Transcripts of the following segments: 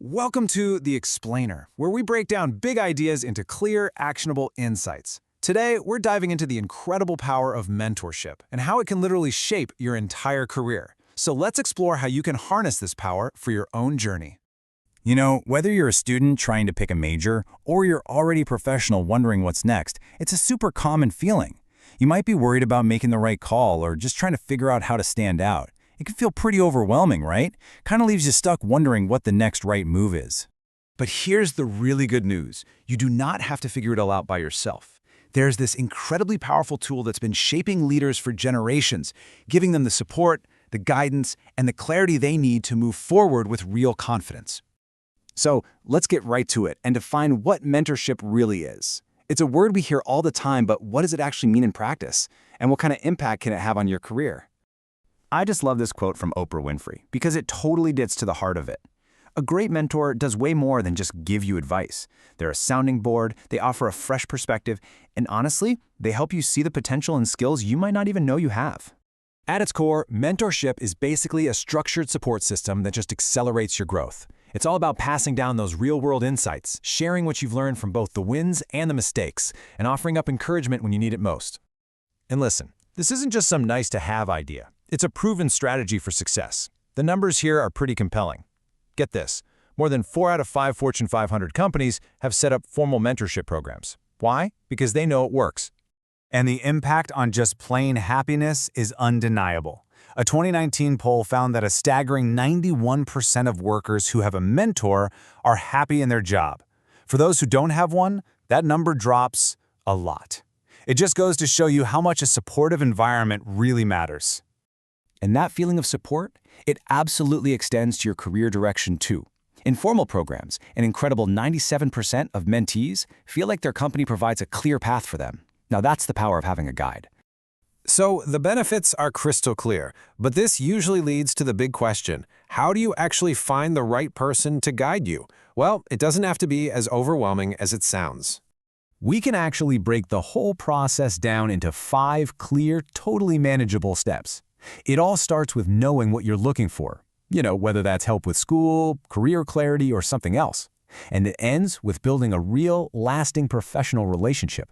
Welcome to The Explainer, where we break down big ideas into clear, actionable insights. Today, we're diving into the incredible power of mentorship and how it can literally shape your entire career. So let's explore how you can harness this power for your own journey. You know, whether you're a student trying to pick a major or you're already a professional wondering what's next, it's a super common feeling. You might be worried about making the right call or just trying to figure out how to stand out. It can feel pretty overwhelming, right? Kind of leaves you stuck wondering what the next right move is. But here's the really good news. You do not have to figure it all out by yourself. There's this incredibly powerful tool that's been shaping leaders for generations, giving them the support, the guidance, and the clarity they need to move forward with real confidence. So let's get right to it and define what mentorship really is. It's a word we hear all the time, but what does it actually mean in practice? And what kind of impact can it have on your career? I just love this quote from Oprah Winfrey because it totally gets to the heart of it. A great mentor does way more than just give you advice. They're a sounding board, they offer a fresh perspective, and honestly, they help you see the potential and skills you might not even know you have. At its core, mentorship is basically a structured support system that just accelerates your growth. It's all about passing down those real-world insights, sharing what you've learned from both the wins and the mistakes, and offering up encouragement when you need it most. And listen, this isn't just some nice-to-have idea. It's a proven strategy for success. The numbers here are pretty compelling. Get this, more than 4 out of 5 Fortune 500 companies have set up formal mentorship programs. Why? Because they know it works. And the impact on just plain happiness is undeniable. A 2019 poll found that a staggering 91% of workers who have a mentor are happy in their job. For those who don't have one, that number drops a lot. It just goes to show you how much a supportive environment really matters. And that feeling of support, it absolutely extends to your career direction too. In formal programs, an incredible 97% of mentees feel like their company provides a clear path for them. Now that's the power of having a guide. So the benefits are crystal clear, but this usually leads to the big question: how do you actually find the right person to guide you? Well, it doesn't have to be as overwhelming as it sounds. We can actually break the whole process down into 5 clear, totally manageable steps. It all starts with knowing what you're looking for, whether that's help with school, career clarity, or something else. And it ends with building a real, lasting professional relationship.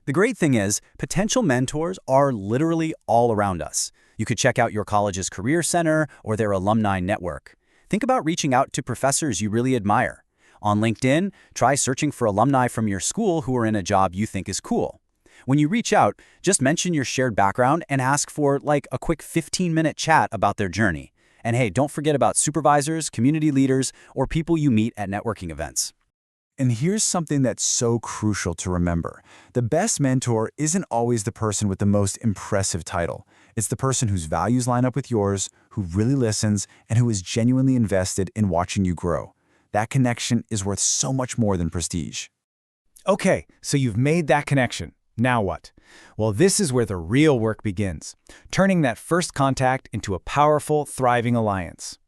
The great thing is, potential mentors are literally all around us. You could check out your college's career center or their alumni network. Think about reaching out to professors you really admire. On LinkedIn, try searching for alumni from your school who are in a job you think is cool. When you reach out, just mention your shared background and ask for a quick 15-minute chat about their journey. And hey, don't forget about supervisors, community leaders, or people you meet at networking events. And here's something that's so crucial to remember. The best mentor isn't always the person with the most impressive title. It's the person whose values line up with yours, who really listens, and who is genuinely invested in watching you grow. That connection is worth so much more than prestige. Okay, so you've made that connection. Now what? Well, this is where the real work begins, turning that first contact into a powerful, thriving alliance.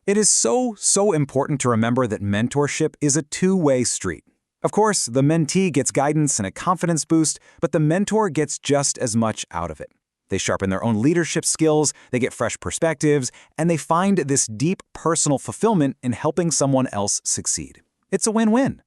It is so important to remember that mentorship is a two-way street. Of course, the mentee gets guidance and a confidence boost, but the mentor gets just as much out of it. They sharpen their own leadership skills, they get fresh perspectives, and they find this deep personal fulfillment in helping someone else succeed. It's a win-win.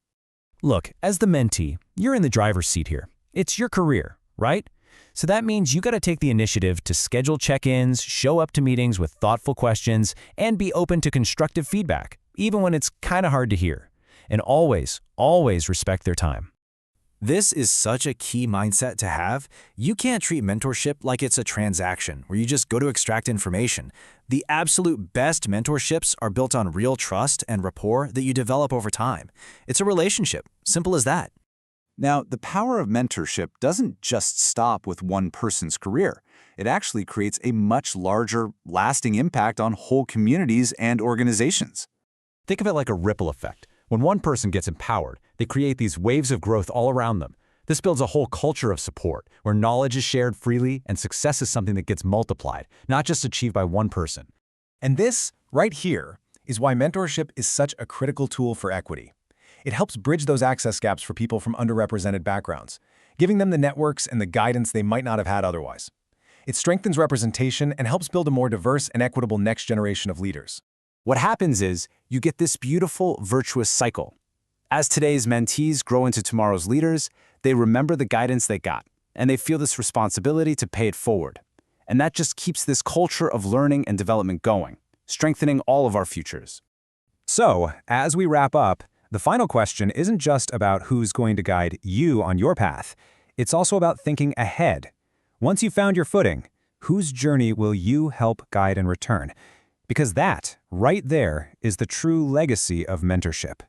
Look, as the mentee, you're in the driver's seat here. It's your career, right? So that means you got to take the initiative to schedule check-ins, show up to meetings with thoughtful questions, and be open to constructive feedback, even when it's kind of hard to hear. And always respect their time. This is such a key mindset to have. You can't treat mentorship like it's a transaction where you just go to extract information. The absolute best mentorships are built on real trust and rapport that you develop over time. It's a relationship, simple as that. Now, the power of mentorship doesn't just stop with one person's career. It actually creates a much larger, lasting impact on whole communities and organizations. Think of it like a ripple effect. When one person gets empowered, they create these waves of growth all around them. This builds a whole culture of support, where knowledge is shared freely and success is something that gets multiplied, not just achieved by one person. And this, right here, is why mentorship is such a critical tool for equity. It helps bridge those access gaps for people from underrepresented backgrounds, giving them the networks and the guidance they might not have had otherwise. It strengthens representation and helps build a more diverse and equitable next generation of leaders. What happens is you get this beautiful, virtuous cycle. As today's mentees grow into tomorrow's leaders, they remember the guidance they got, and they feel this responsibility to pay it forward. And that just keeps this culture of learning and development going, strengthening all of our futures. So, as we wrap up, the final question isn't just about who's going to guide you on your path. It's also about thinking ahead. Once you've found your footing, whose journey will you help guide in return? Because that, right there, is the true legacy of mentorship.